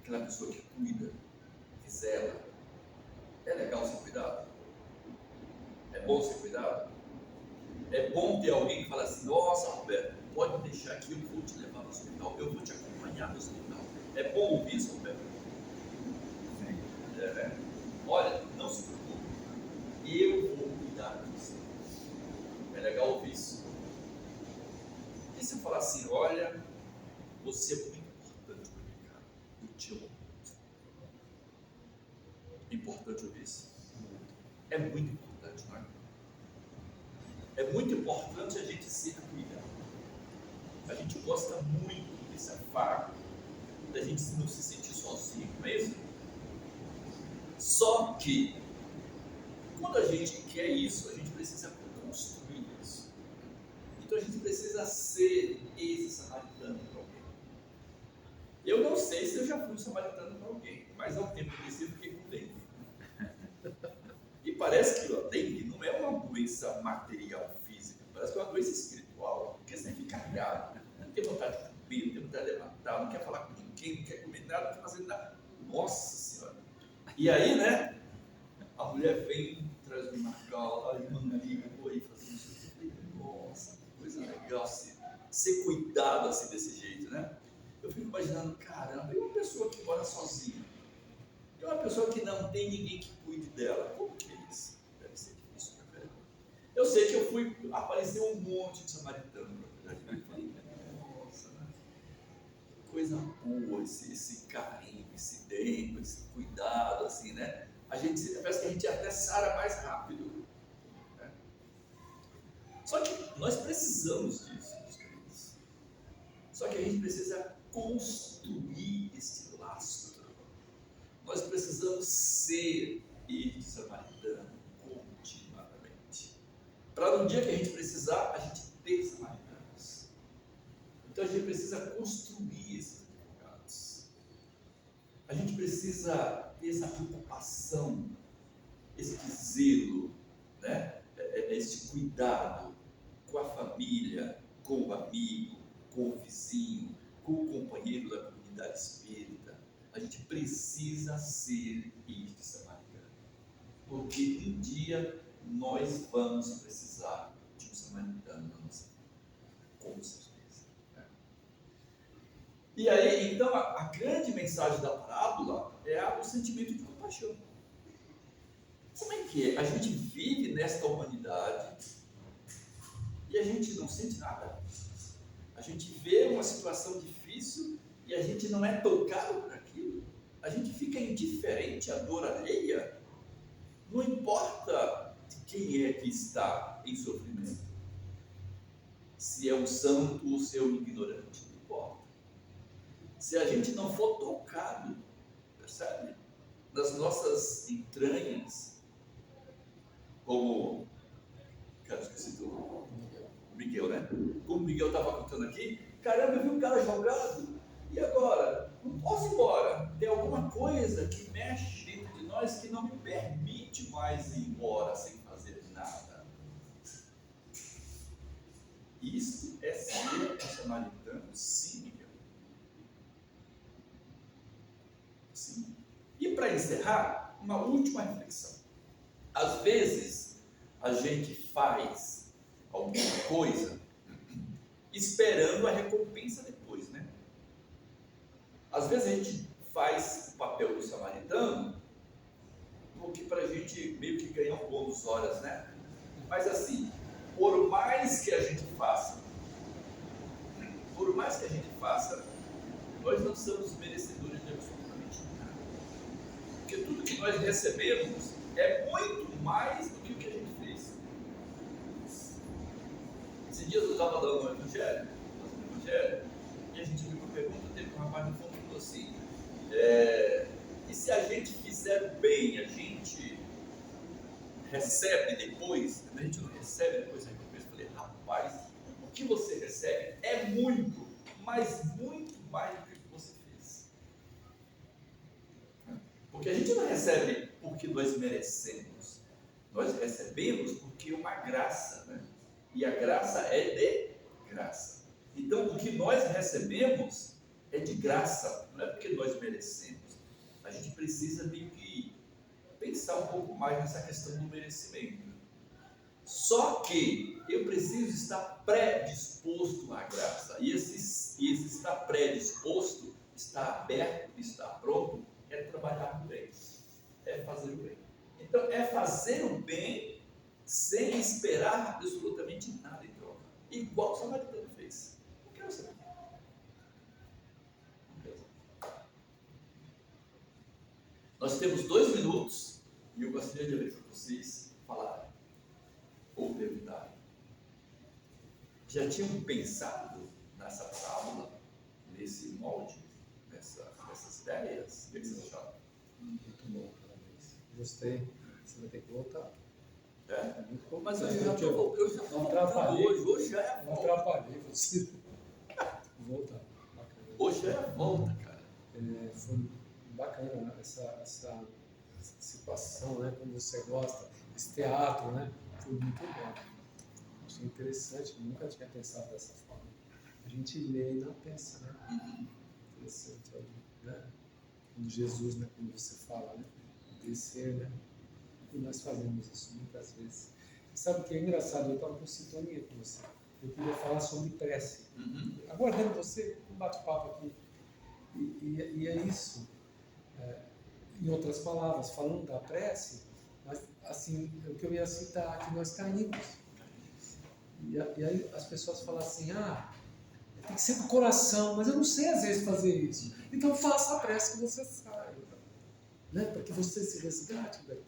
Aquela pessoa que cuida, que zela. bom ser cuidado? É bom ter alguém que fala assim, nossa, Roberto, pode deixar aqui, eu vou te levar no hospital, eu vou te acompanhar no hospital. É bom ouvir isso, Roberto? Olha, não se preocupe, eu vou cuidar de você. É legal ouvir isso. E se eu falar assim, olha, você é muito importante para mim, cara, eu te amo muito. É importante ouvir isso? É muito importante, não é? É muito importante a gente ser cuidado. A gente gosta muito desse afago, da gente não se sentir sozinho mesmo. Só que, quando a gente quer isso, a gente precisa construir isso. Então a gente precisa ser esse samaritano para alguém. Eu não sei se eu já fui samaritano para alguém, mas ao tempo desse eu fiquei com dengue. E parece que a dengue não é uma doença material, física, parece que é uma doença espiritual, porque você fica carregado, não tem vontade de comer, não tem vontade de levantar, não quer falar com ninguém, não quer comer nada, não quer fazer nada. Nossa Senhora! E aí, né, a mulher vem, traz uma cala, aí manga, vou aí fazer isso. Nossa, que coisa legal ser cuidado assim desse jeito, né? Eu fico imaginando, caramba, e uma pessoa que mora sozinha? E uma pessoa que não tem ninguém que cuide dela? Como que é isso? Deve ser difícil, né, velho? Eu sei que apareceu um monte de samaritano, na verdade. Eu falei, nossa, né? Que coisa boa, esse carinho, esse tempo, esse cuidado, assim, né? Parece que a gente até sara mais rápido. Né? Só que nós precisamos disso, meus queridos. Só que a gente precisa construir esse laço. Nós precisamos ser este samaritano continuamente. Para no dia que a gente precisar, a gente ter samaritanos. Então a gente precisa construir esses advogados. A gente precisa ter essa preocupação, esse zelo, né? Esse cuidado com a família, com o amigo, com o vizinho, com o companheiro da comunidade espírita. A gente precisa ser este samaritano, porque um dia nós vamos precisar de um samaritano na nossa vida, com certeza. Né? E aí, então, a grande mensagem da parábola é o sentimento de compaixão. Como é que é? A gente vive nesta humanidade e a gente não sente nada. A gente vê uma situação difícil e a gente não é tocado por aquilo. A gente fica indiferente à dor alheia. Não importa quem é que está em sofrimento. Se é um santo ou se é um ignorante, não importa. Se a gente não for tocado, percebe? Nas nossas entranhas, como, cara, esqueci do Miguel, né? Como o Miguel estava contando aqui, caramba, eu vi um cara jogado, e agora? Não posso ir embora. Tem alguma coisa que mexe dentro de nós que não me permite mais ir embora sem fazer nada. Isso é ser um samaritano, sim, Miguel. Sim. E para encerrar, uma última reflexão. Às vezes, a gente faz alguma coisa esperando a recompensa depois, né? Às vezes a gente faz o papel do samaritano porque para a gente meio que ganhar um bônus horas, né? Mas assim, por mais que a gente faça, nós não somos merecedores de absolutamente nada. Porque tudo que nós recebemos é muito mais do que o que a gente fez. Esse dia eu estava dando um evangelho, e a gente viu uma pergunta, teve um rapaz no fundo que falou assim, e se a gente fizer o bem, a gente recebe depois? A gente não recebe depois a recompensa. Eu falei, rapaz, o que você recebe é muito, mas muito mais do que o que você fez. Porque a gente não recebe porque nós merecemos, nós recebemos porque é uma graça, né? E a graça é de graça. Então, o que nós recebemos é de graça, não é porque nós merecemos. A gente precisa meio que pensar um pouco mais nessa questão do merecimento. Só que eu preciso estar predisposto à graça. E esse estar predisposto, estar aberto, estar pronto, é trabalhar o bem, é fazer o bem. Então, é fazer o bem sem esperar absolutamente nada em troca. Igual o samaritano fez. Não quero saber. Não quero saber. Nós temos 2 minutos e eu gostaria de abrir para vocês falarem ou perguntarem. Já tinham pensado nessa parábola, nesse molde, nessas ideias? O que vocês acharam? Muito bom, parabéns. Gostei. Você vai ter que voltar. É? Muito bom. Mas eu já estou voltando atrapalhei. hoje já é a Não volta. atrapalhei você. Voltar. Bacana. Hoje já é a volta, cara. Foi bacana essa situação, né? Como você gosta, esse teatro, né? Foi muito bom. Achei interessante, nunca tinha pensado dessa forma. A gente lê e não pensa, né? Interessante, né? Quando Jesus, né? Como você fala, né? Descer, né? E nós fazemos isso muitas vezes. E sabe o que é engraçado? Eu estava com sintonia com você. Eu queria falar sobre prece. Aguardando você, um bate-papo aqui. E é isso. Em outras palavras, falando da prece, mas, assim, o que eu ia citar, que nós caímos. E aí as pessoas falam assim, tem que ser do coração, mas eu não sei às vezes fazer isso. Então faça a prece que você saiba, né? Para que você se resgate daqui.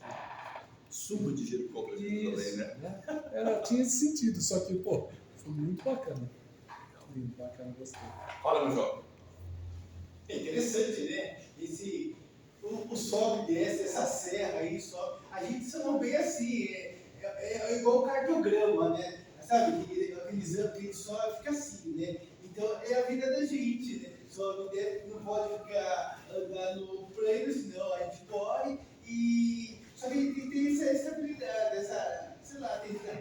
Suba de Jericó para Jerusalém, né? Tinha esse sentido, só que, foi muito bacana. Muito bacana, gostei. Fala, meu jovem. É interessante, né? O sobe e desce, essa serra aí, sobe. A gente se não vê assim, é igual o cardiograma, né? Sabe, aquele exame que ele sobe, fica assim, né? Então, é a vida da gente, né? Sobe e desce, não pode ficar andando pleno, senão a gente corre e... Só que a gente tem essa estabilidade,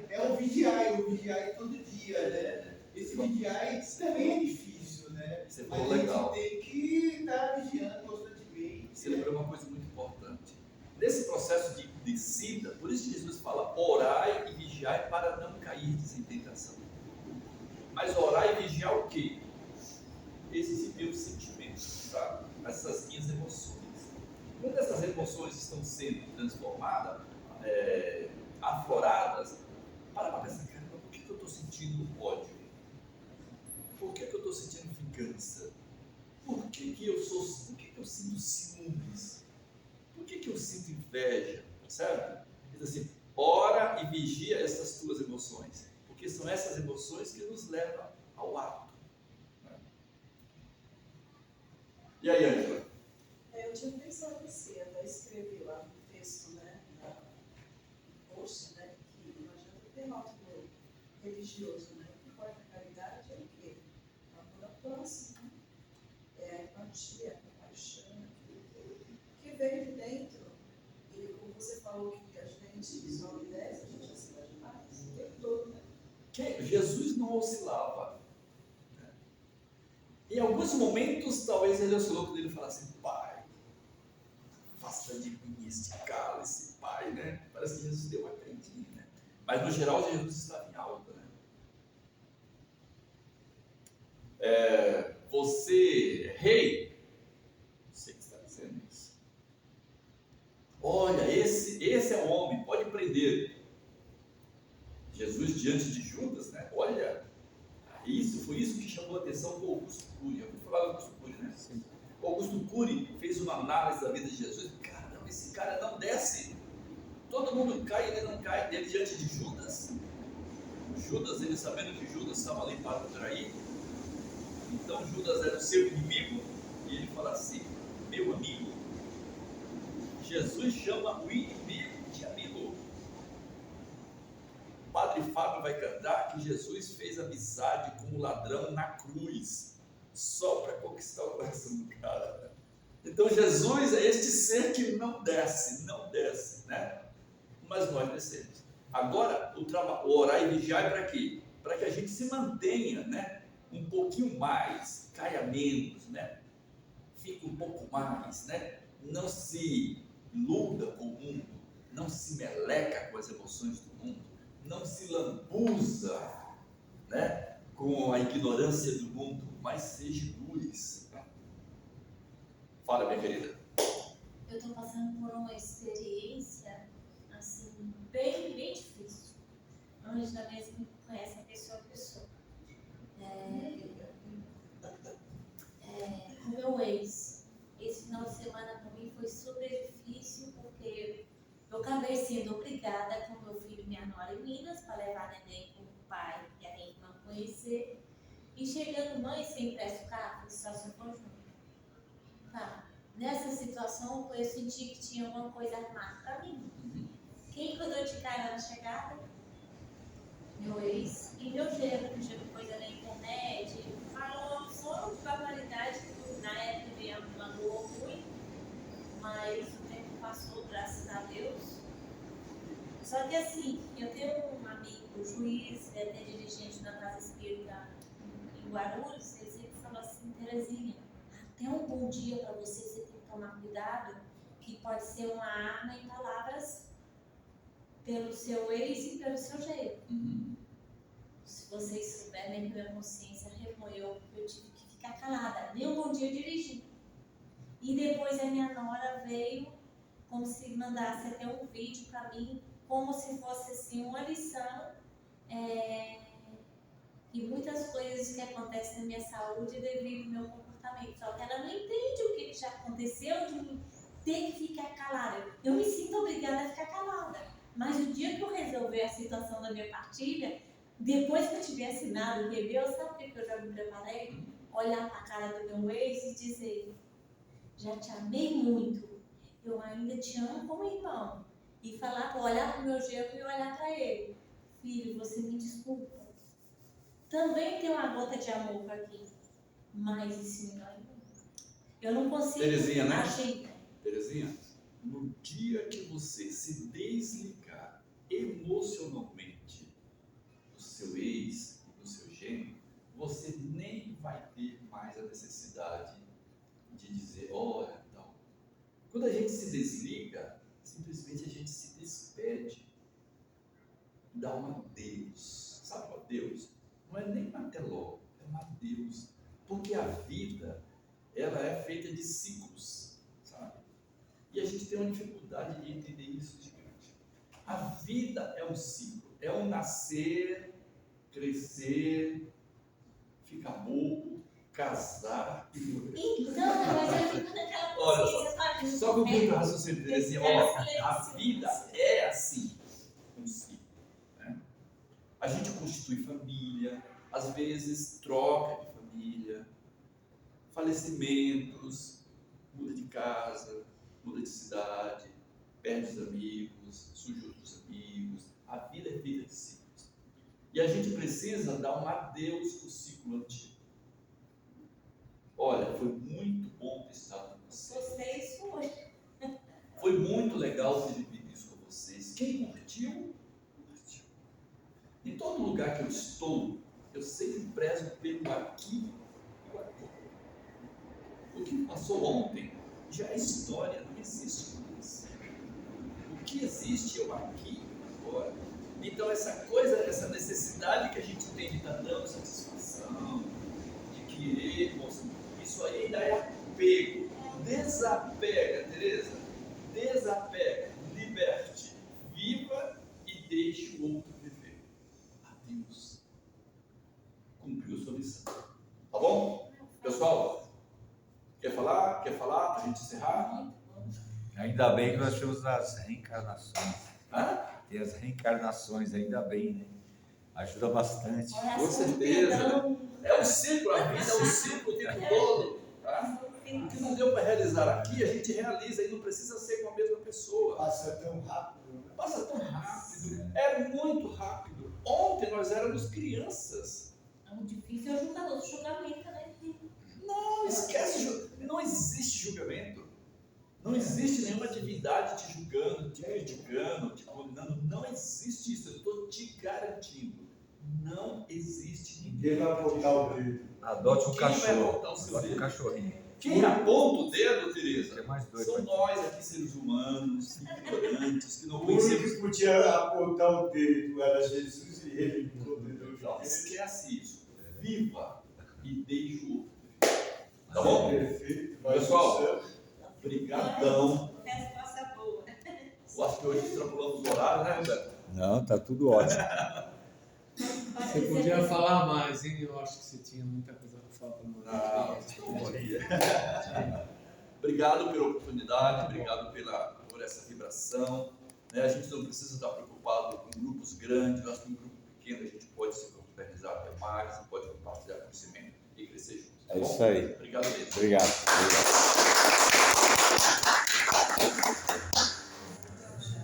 é o vigiar todo dia, né? Esse vigiar também é difícil, né? Você Mas falou legal. a gente tem que estar vigiando constantemente. Você lembrou uma coisa muito importante. Nesse processo de descida, por isso que Jesus fala, orai e vigiai para não cair em tentação. Mas orar e vigiar o quê? Esses meus sentimentos, tá? Essas minhas emoções. Quando essas emoções estão sendo transformadas, afloradas, para pensar, caramba, por que eu estou sentindo ódio? Por que eu estou sentindo vingança? Por que eu sinto ciúmes? Por que eu sinto inveja? Percebe? Diz assim, ora e vigia essas tuas emoções, porque são essas emoções que nos levam ao ato. Né? E aí, Ângela? Eu tinha pensado assim, até escrevi lá no texto, né, no post, né, que não adianta ter rótulo religioso, né, o que importa a caridade é o quê? O amor ao próximo, né? É a empatia, a compaixão, que vem de dentro. E como você falou que a gente sobe e desce, a gente oscila demais, o tempo todo, né? Jesus não oscilava. Né? Em alguns momentos, talvez ele oscilou quando ele falasse assim, Pai, afasta de mim este cálice, Pai, né? Parece que Jesus deu uma tremidinha, né? Mas no geral, Jesus estava em alta, né? Você, rei, você que está dizendo isso. Olha, esse é o homem, pode prender. Jesus diante de Judas, né? Olha, foi isso que chamou a atenção do Augusto Cury. Eu vou falar do Augusto Cury, né? Sim. O Augusto Cury fez uma análise da vida de Jesus. Caramba, esse cara não desce. Todo mundo cai, ele não cai. Ele diante de Judas. Judas, ele sabendo que Judas estava ali para o trair. Então Judas era o seu inimigo. E ele fala assim, meu amigo. Jesus chama o inimigo de amigo. O Padre Fábio vai cantar que Jesus fez amizade com o ladrão na cruz, só para conquistar o coração do cara. Então Jesus é este ser que não desce, né? Mas nós descemos. Agora, o orar e vigiar é para quê? Para que a gente se mantenha, né? Um pouquinho mais, caia menos, né? Fique um pouco mais, né? Não se iluda com o mundo, não se meleca com as emoções do mundo, não se lambuza, né, com a ignorância do mundo, mas seja luz. Fala, minha querida. Eu estou passando por uma experiência, assim, bem difícil. A Ângela mesmo conhece a pessoa. Com meu ex. Esse final de semana para mim foi super difícil, porque eu acabei sendo obrigada com meu filho e minha nora em Minas para levar neném com o pai e a minha irmã conhecer. E chegando, mãe, você empresta o carro? A situação conjunta. Tá. Nessa situação, eu senti que tinha uma coisa armada para mim. Quem cuidou de cara na chegada? Meu ex. E meu genro, que já coisa na internet, falou só de barbaridade, que na época me mandou muito, mas o tempo passou, graças a Deus. Só que assim, eu tenho um amigo, juiz, até dirigente da Casa Espírita em Guarulhos, ele sempre falou assim: Terezinha, até um bom dia para você, você tem que tomar cuidado, que pode ser uma arma em palavras pelo seu ex e pelo seu jeito. Se vocês souberem que minha consciência remoeu, eu tive que ficar calada, nem um bom dia dirigindo. E depois a minha nora veio como se mandasse até um vídeo para mim, como se fosse assim uma lição, e muitas coisas que acontecem na minha saúde devido ao meu comportamento. Só que ela não entende o que já aconteceu de ter que ficar calada. Eu me sinto obrigada a ficar calada. Mas o dia que eu resolver a situação da minha partilha, depois que eu tiver assinado o review, sabe o que eu já me preparei? Olhar para a cara do meu ex e dizer: já te amei muito, eu ainda te amo como irmão. E olhar para o meu genro e olhar para ele: filho, você me desculpa. Também tem uma gota de amor aqui, mas isso me dói muito. Eu não consigo. Terezinha, né? Terezinha, no dia que você se desligar emocionalmente do seu ex e do seu genro, você nem vai ter mais a necessidade de dizer, olha, então. Quando a gente se desliga, simplesmente a gente se despede, dá um adeus. Sabe o adeus? Não é nem um até logo, é um adeus. Porque a vida, ela é feita de ciclos, sabe? E a gente tem uma dificuldade de entender isso, gigante. A vida é um ciclo, é um nascer, crescer, ficar bobo, casar e morrer. Então, mas eu fico naquela consciência. Só que o que eu raciocínio dele assim, a vida é assim, um ciclo. Né? A gente constitui família, às vezes troca de família, falecimentos, muda de casa, muda de cidade, perde os amigos, surge outros amigos. A vida é feita de ciclos. E a gente precisa dar um adeus para o ciclo antigo. Olha, foi muito bom ter estado com vocês. Vocês hoje. Foi muito legal ter vivido isso com vocês. Quem curtiu, curtiu. Em todo lugar que eu estou, eu sempre prezo pelo aqui e o agora. O que passou ontem já é história, não existe mais. O que existe é o aqui e agora. Então essa coisa, essa necessidade que a gente tem de estar dando satisfação, de querer, isso aí ainda é apego. Desapega, Tereza. Desapega, liberte, viva e deixe o outro viver. Adeus. Cumpriu sua missão. Tá bom? Pessoal, quer falar? Quer falar para a gente encerrar? Ainda bem que nós temos as reencarnações. Hã? Tem as reencarnações, ainda bem, né? Ajuda bastante. Com certeza. É um ciclo, a vida é um ciclo o tempo todo. Tá? O que não deu para realizar aqui, a gente realiza e não precisa ser com a mesma pessoa. Passa tão rápido, né? Passa tão rápido, é muito rápido. Ontem nós éramos crianças. É muito difícil é o julgamento, né? Não, esquece, não existe julgamento. Não existe nenhuma divindade te julgando, te criticando, te condenando. Não existe isso, eu estou te garantindo. Não existe ninguém. Ninguém vai apontar o dedo. Adote um Quem vai cachorro. apontar o seu Adote um dedo? cachorrinho. Quem aponta o dedo, Tereza? É mais doido. São nós aqui, seres humanos, ignorantes, que não O conhecemos. único que podia apontar o dedo era Jesus e ele me condenou. Não esquece isso. Viva e deixe o outro. Tá bom? Perfeito. Pessoal, brigadão. Resposta boa. Eu acho que hoje extrapolamos o horário, né, Roberto? Não, tá tudo ótimo. Você podia falar mais, hein? Eu acho que você tinha muita coisa para falar para nós. Obrigado pela oportunidade, obrigado por essa vibração. Né? A gente não precisa estar preocupado com grupos grandes, eu acho que um grupo pequeno a gente pode se confraternizar até mais, pode compartilhar conhecimento e crescer juntos. Tá É bom? isso aí. Obrigado mesmo. Obrigado.